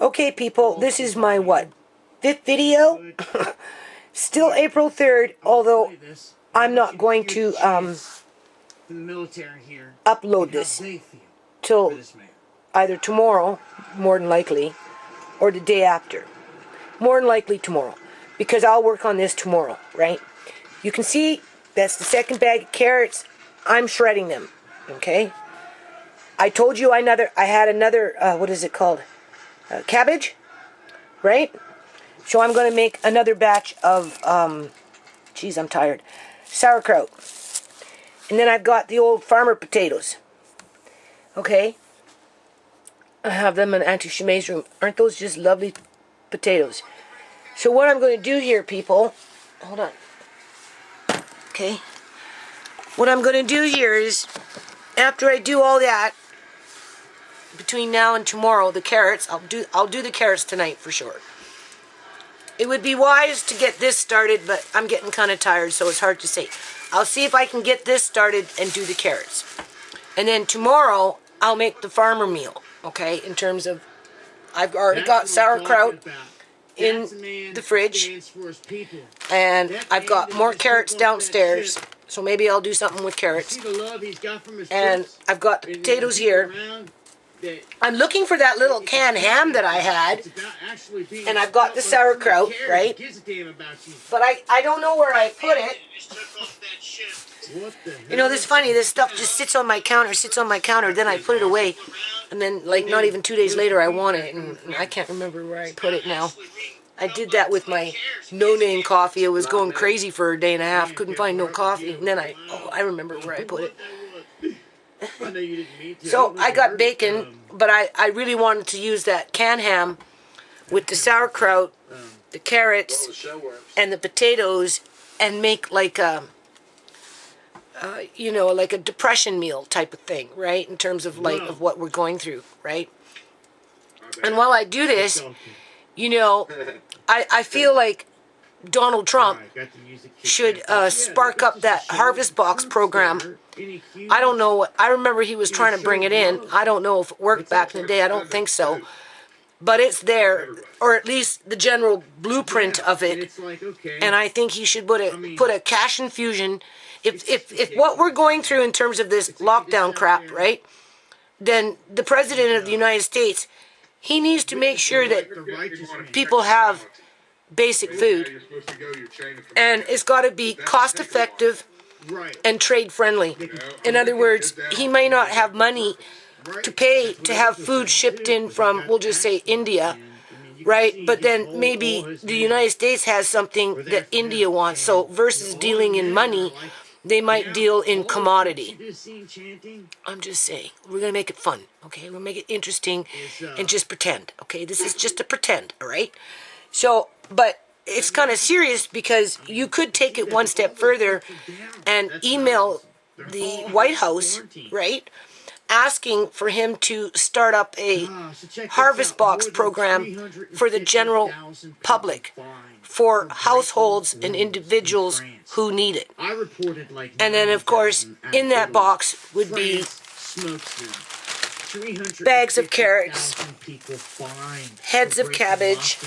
Okay, people, this is my, what, 5th video? Still April 3rd, although I'm not going to upload this till either tomorrow, more than likely, or the day after. More than likely tomorrow, because I'll work on this tomorrow, right? You can see that's the second bag of carrots. I'm shredding them, okay? I told you I had another, what is it called? Cabbage, right? So I'm going to make another batch of, geez, I'm tired, sauerkraut. And then I've got the old farmer potatoes, okay? I have them in Auntie ShaMay's room. Aren't those just lovely potatoes? So what I'm going to do here, people, hold on, okay? What I'm going to do here is, after I do all that, between now and tomorrow, the carrots, I'll do the carrots tonight for sure. It would be wise to get this started, but I'm getting kind of tired, so it's hard to say. I'll see if I can get this started and do the carrots. And then tomorrow, I'll make the farmer meal, okay? In terms of, I've already got sauerkraut in the fridge, and I've got more carrots downstairs, so maybe I'll do something with carrots. And I've got the potatoes here. I'm looking for that little canned ham that I had, and I've got the sauerkraut, right? But I don't know where I put it. You know, this is funny, this stuff just sits on my counter, then I put it away, and then, like, not even 2 days later I want it, and I can't remember where I put it now. I did that with my no-name coffee. It was going crazy for a day and a half, couldn't find no coffee, and then I remember where I put it. So I got bacon, but I really wanted to use that canned ham with the sauerkraut, the carrots, and the potatoes, and make like a, you know, like a depression meal type of thing, right? In terms of like of what we're going through, right? And while I do this, you know, I feel like Donald Trump should spark up that Harvest Box program. I don't know what, I remember he was trying to bring it in. I don't know if it worked back in the day. I don't think so. But it's there, or at least the general blueprint of it. And I think he should put a cash infusion. If what we're going through in terms of this lockdown crap, right, then the President of the United States, he needs to make sure that people have basic food. And it's got to be cost effective and trade friendly. In other words, he may not have money to pay to have food shipped in from, we'll just say, India, right? But then maybe the United States has something that India wants. So versus dealing in money, they might deal in commodity. I'm just saying, we're going to make it fun, okay? We'll make it interesting and just pretend, okay? This is just a pretend, all right? So, but it's kind of serious because you could take it one step further and email the White House, right, asking for him to start up a Harvest Box program for the general public, for households and individuals who need it. And then, of course, in that box would be bags of carrots, heads of cabbage,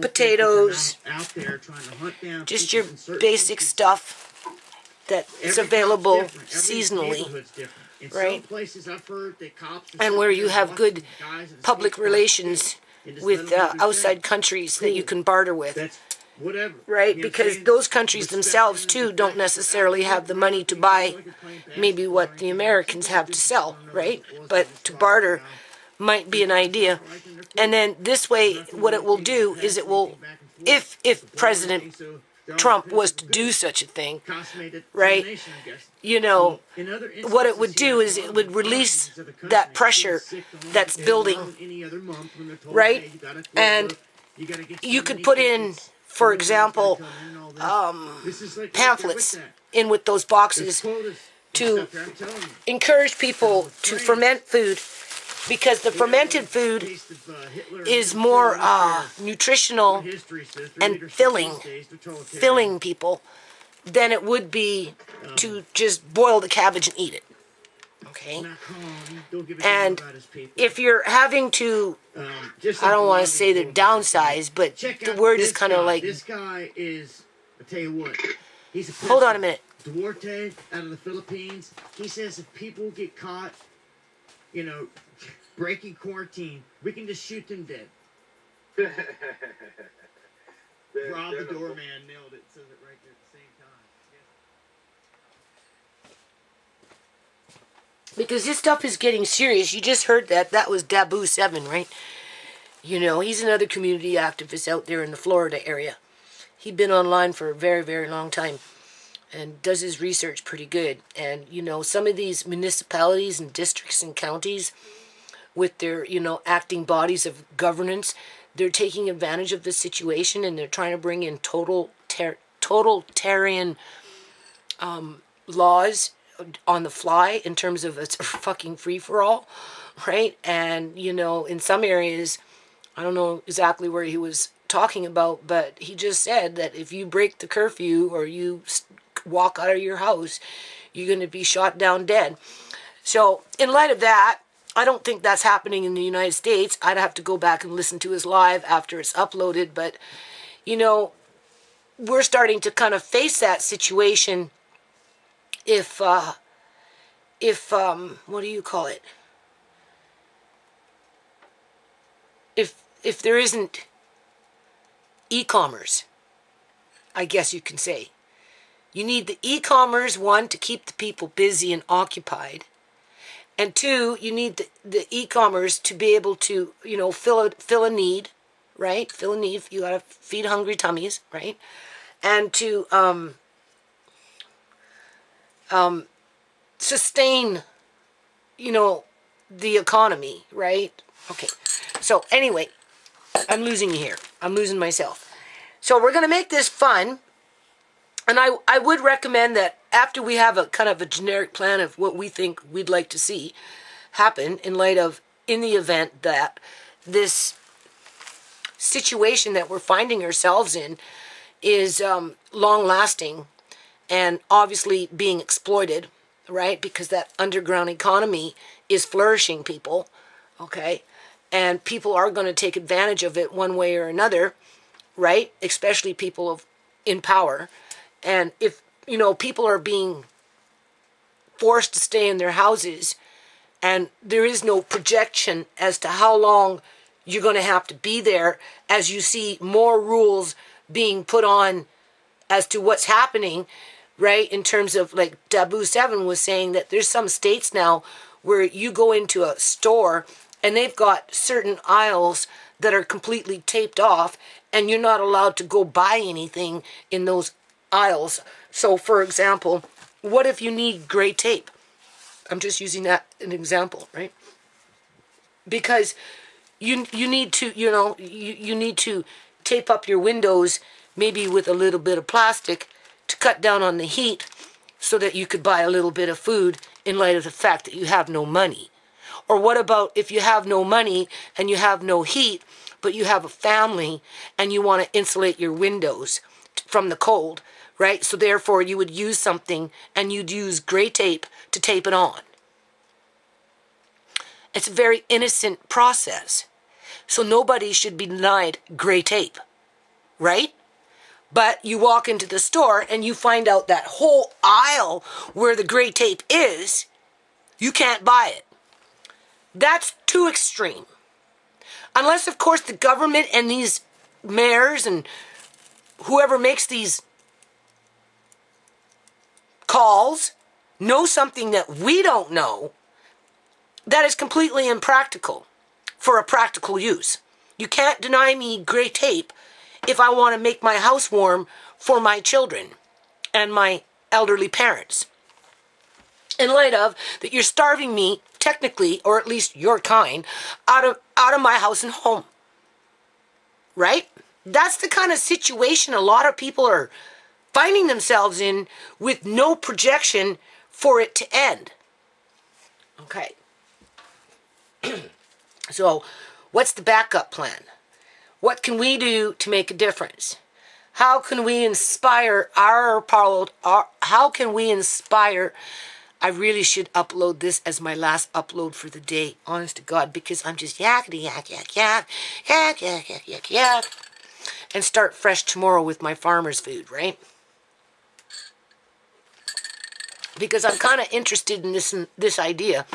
potatoes, just your basic stuff that is available seasonally, right? And where you have good public relations with outside countries that you can barter with. Right, because those countries themselves too don't necessarily have the money to buy maybe what the Americans have to sell, right? But to barter might be an idea. And then this way, what it will do is it will, if President Trump was to do such a thing, right, you know, what it would do is it would release that pressure that's building, right? And you could put in, for example, pamphlets in with those boxes to encourage people to ferment food, because the fermented food is more nutritional and filling people than it would be to just boil the cabbage and eat it. Okay? Don't give a And about his people. if you're having to, I don't want to say the downsize, but the word is kind of like... This guy is, I'll tell you what, he's a Hold on a minute. Duarte out of the Philippines. He says if people get caught, you know, breaking quarantine, we can just shoot them dead. Rob the doorman nailed it. Says it right there at the same time. Yeah. Because this stuff is getting serious. You just heard that. That was Dabu 7, right? You know, he's another community activist out there in the Florida area. He'd been online for a very, very long time and does his research pretty good. And, you know, some of these municipalities and districts and counties with their, you know, acting bodies of governance, they're taking advantage of the situation and they're trying to bring in totalitarian laws on the fly in terms of it's fucking free-for-all, right? And, you know, in some areas, I don't know exactly where he was talking about, but he just said that if you break the curfew or you walk out of your house, you're going to be shot down dead. So in light of that, I don't think that's happening in the United States. I'd have to go back and listen to his live after it's uploaded. But, you know, we're starting to kind of face that situation if what do you call it? If there isn't e-commerce, I guess you can say. You need the e-commerce, one, to keep the people busy and occupied. And two, you need the e-commerce to be able to, you know, fill a need, right? Fill a need. You gotta feed hungry tummies, right? And to sustain, you know, the economy, right? Okay. So anyway, I'm losing you here. I'm losing myself. So we're gonna make this fun. And I would recommend that after we have a kind of a generic plan of what we think we'd like to see happen in the event that this situation that we're finding ourselves in is long-lasting and obviously being exploited, right? Because that underground economy is flourishing people, okay? And people are going to take advantage of it one way or another, right? Especially people in power. And if, you know, people are being forced to stay in their houses and there is no projection as to how long you're going to have to be there as you see more rules being put on as to what's happening, right? In terms of, like Dabu 7 was saying, that there's some states now where you go into a store and they've got certain aisles that are completely taped off and you're not allowed to go buy anything in those aisles. So, for example, what if you need gray tape? I'm just using that an example, right? Because you need to, you know, you need to tape up your windows maybe with a little bit of plastic to cut down on the heat so that you could buy a little bit of food in light of the fact that you have no money. Or what about if you have no money and you have no heat, but you have a family and you want to insulate your windows from the cold, right? So therefore you would use something and you'd use gray tape to tape it on. It's a very innocent process. So nobody should be denied gray tape, right? But you walk into the store and you find out that whole aisle where the gray tape is, you can't buy it. That's too extreme. Unless, of course, the government and these mayors and whoever makes these calls know something that we don't know that is completely impractical for a practical use. You can't deny me gray tape if I want to make my house warm for my children and my elderly parents. In light of that, you're starving me, technically, or at least your kind, out of my house and home. Right? That's the kind of situation a lot of people are finding themselves in with no projection for it to end. Okay. So, what's the backup plan? What can we do to make a difference? How can we inspire how can we inspire I really should upload this as my last upload for the day, honest to God, because I'm just yakety yak, yak, yak, yak, yak, yak, yak, yak, and start fresh tomorrow with my farmer's food, right? Because I'm kind of interested in this idea,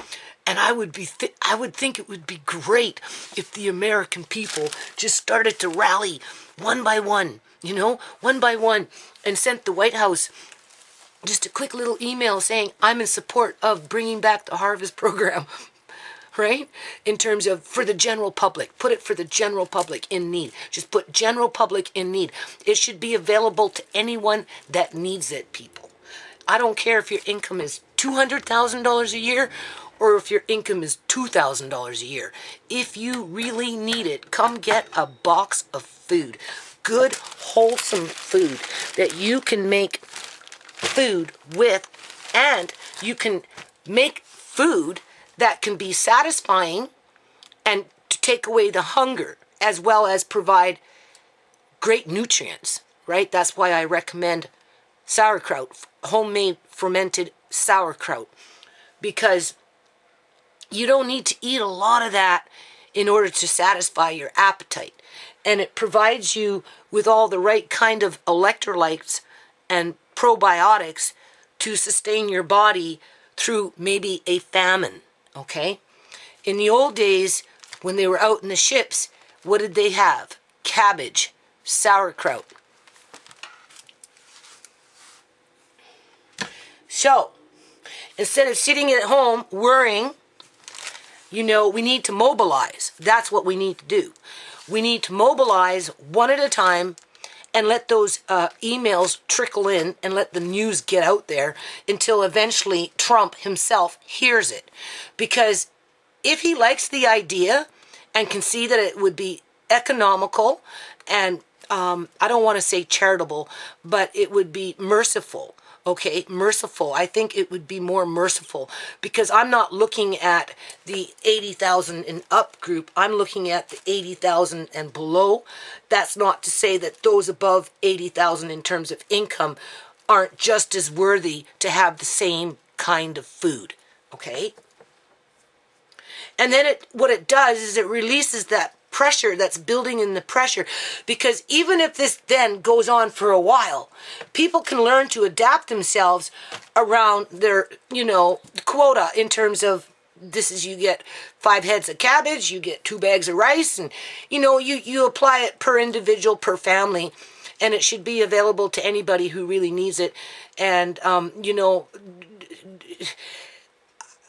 and I would think it would be great if the American people just started to rally one by one, you know, one by one, and sent the White House just a quick little email saying, I'm in support of bringing back the harvest program, right? In terms of for the general public. Put it for the general public in need. Just put general public in need. It should be available to anyone that needs it, people. I don't care if your income is $200,000 a year or if your income is $2,000 a year. If you really need it, come get a box of food. Good, wholesome food that you can make food with, and you can make food that can be satisfying and to take away the hunger, as well as provide great nutrients, right? That's why I recommend sauerkraut, homemade fermented sauerkraut, because you don't need to eat a lot of that in order to satisfy your appetite. And it provides you with all the right kind of electrolytes and probiotics to sustain your body through maybe a famine, okay? In the old days, when they were out in the ships, what did they have? Cabbage, sauerkraut. So, instead of sitting at home worrying, you know, we need to mobilize. That's what we need to do. We need to mobilize one at a time and let those emails trickle in and let the news get out there until eventually Trump himself hears it. Because if he likes the idea and can see that it would be economical and I don't want to say charitable, but it would be merciful. Okay, merciful. I think it would be more merciful because I'm not looking at the 80,000 and up group. I'm looking at the 80,000 and below. That's not to say that those above 80,000 in terms of income aren't just as worthy to have the same kind of food. Okay? And then what it does is it releases that pressure that's building in the pressure, because even if this then goes on for a while, people can learn to adapt themselves around their, you know, quota in terms of this is, you get 5 heads of cabbage, you get 2 bags of rice, and you know, you apply it per individual, per family, and it should be available to anybody who really needs it. And you know,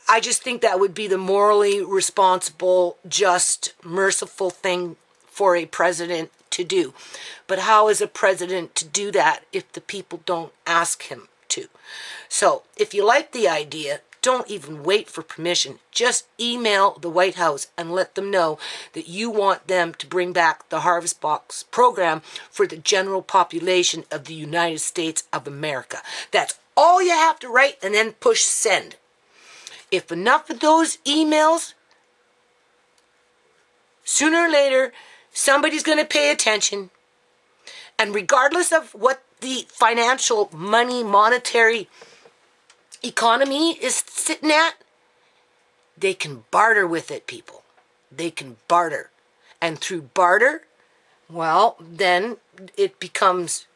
I just think that would be the morally responsible, just, merciful thing for a president to do. But how is a president to do that if the people don't ask him to? So if you like the idea, don't even wait for permission. Just email the White House and let them know that you want them to bring back the Harvest Box program for the general population of the United States of America. That's all you have to write, and then push send. If enough of those emails, sooner or later, somebody's going to pay attention. And regardless of what the financial, monetary economy is sitting at, they can barter with it, people. They can barter. And through barter, well, then it becomes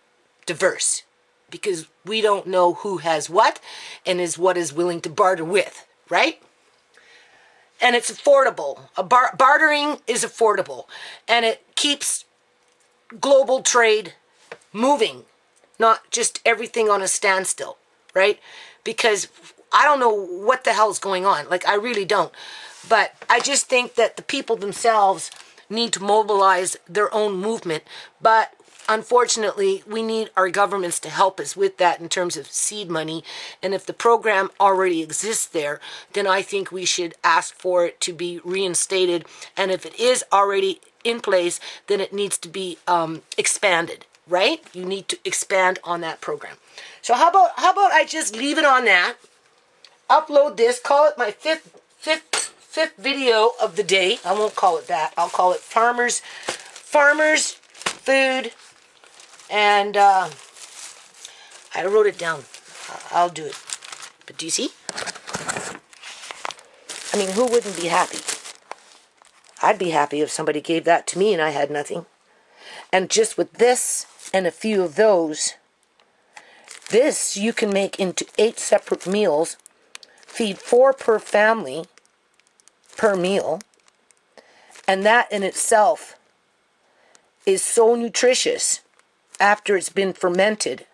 diverse. Because we don't know who has what and what is willing to barter with. Right? And it's affordable. Bartering is affordable. And it keeps global trade moving. Not just everything on a standstill. Right? Because I don't know what the hell's going on. Like, I really don't. But I just think that the people themselves need to mobilize their own movement. But unfortunately, we need our governments to help us with that in terms of seed money. And if the program already exists there, then I think we should ask for it to be reinstated. And if it is already in place, then it needs to be expanded, right? You need to expand on that program. So how about I just leave it on that, upload this, call it my fifth video of the day. I won't call it that. I'll call it Farmers Food. And I wrote it down. I'll do it. But do you see? I mean, who wouldn't be happy? I'd be happy if somebody gave that to me and I had nothing. And just with this and a few of those, this you can make into 8 separate meals, feed 4 per family per meal, and that in itself is so nutritious after it's been fermented.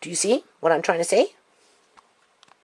Do you see what I'm trying to say?